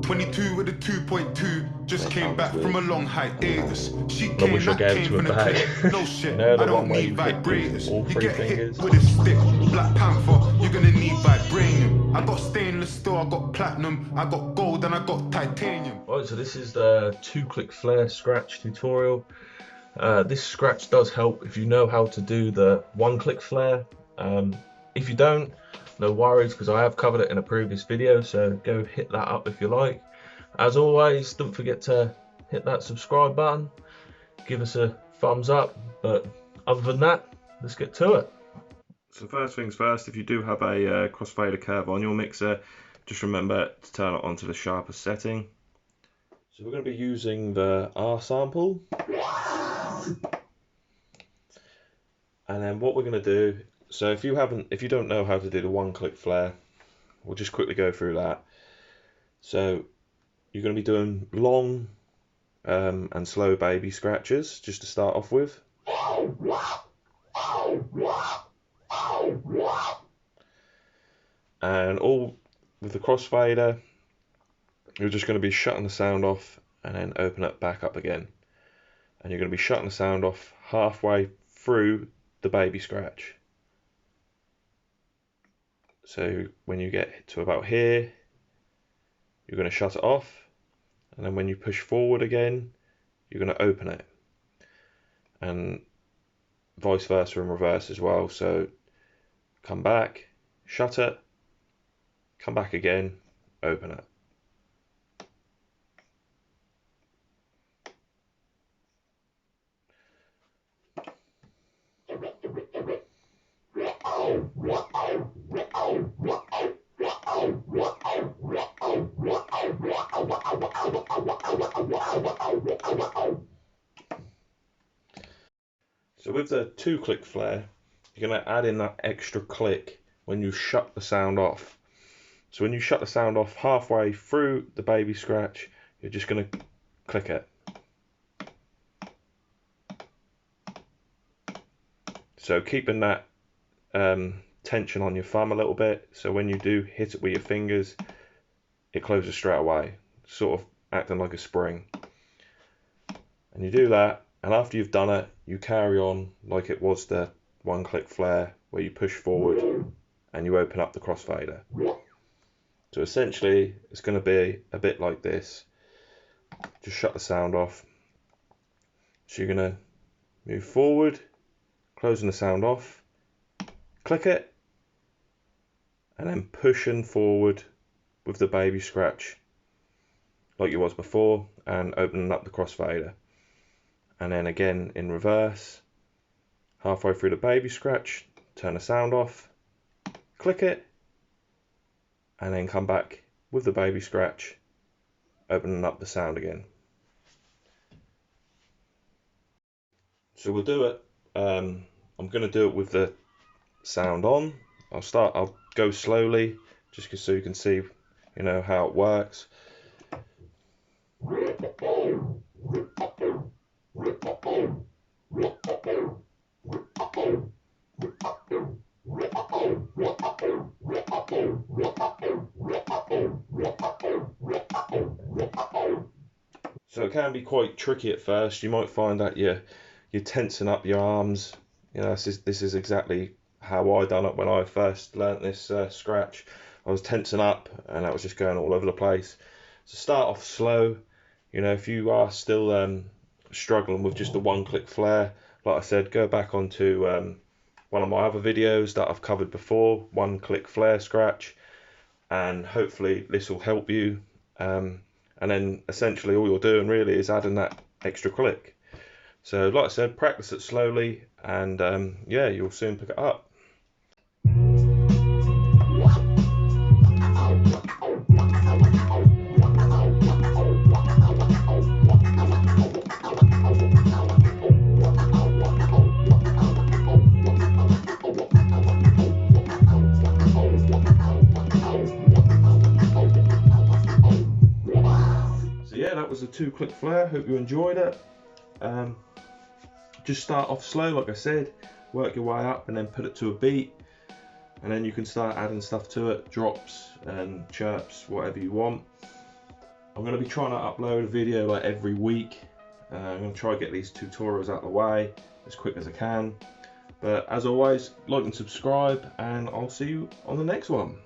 22 with a 2.2. Just came back from a long hiatus. She I came, wish I that gave it came to from her the back. clip. No shit, You know, the I don't one where need you hit with vibrators. all You three get fingers. hit with a stick. Black Panther, you're gonna need vibranium. I got stainless steel, I got platinum, I got gold, and I got titanium. Right, so this is the 2-click flare scratch tutorial. This scratch does help if you know how to do the 1-click flare. If you don't, no worries, because I have covered it in a previous video, so go hit that up if you like. As always, don't forget to hit that subscribe button, give us a thumbs up, but other than that, let's get to it. So first things first, if you do have a crossfader curve on your mixer, just remember to turn it onto the sharpest setting. So we're going to be using the R sample. And then what we're going to do, so if you don't know how to do the 1-click flare, we'll just quickly go through that. So you're going to be doing long and slow baby scratches just to start off with. And all with the crossfader, you're just going to be shutting the sound off and then open it back up again. And you're going to be shutting the sound off halfway through the baby scratch. So when you get to about here, you're going to shut it off, and then when you push forward again, you're going to open it, and vice versa in reverse as well. So come back, shut it, come back again, open it. So with the 2-click flare, you're going to add in that extra click when you shut the sound off. So when you shut the sound off halfway through the baby scratch, you're just going to click it. So keeping that tension on your thumb a little bit, so when you do hit it with your fingers, it closes straight away, sort of acting like a spring. And you do that, and after you've done it, you carry on like it was the 1-click flare, where you push forward and you open up the crossfader. So essentially, it's going to be a bit like this. Just shut the sound off. So you're going to move forward, closing the sound off, click it, and then pushing forward with the baby scratch like you was before, and opening up the crossfader. And then again in reverse, halfway through the baby scratch, turn the sound off, click it, and then come back with the baby scratch, opening up the sound again. So we'll do it. I'm going to do it with the sound on. I'll go slowly, just so you can see, how it works. So it can be quite tricky at first. You might find that you're tensing up your arms. This is exactly how I done it when I first learnt this scratch. I was tensing up and I was just going all over the place. So start off slow. If you are still struggling with just the 1-click flare, like I said, go back onto one of my other videos that I've covered before, 1-click flare scratch, and hopefully this will help you. And then essentially all you're doing really is adding that extra click. So like I said, practice it slowly, and yeah, you'll soon pick it up. So yeah, that was a 2-click flare. Hope you enjoyed it. Just start off slow, like I said, work your way up and then put it to a beat, and then you can start adding stuff to it, drops and chirps, whatever you want. I'm going to be trying to upload a video like every week. I'm going to try to get these tutorials out of the way as quick as I can. But as always, like and subscribe, and I'll see you on the next one.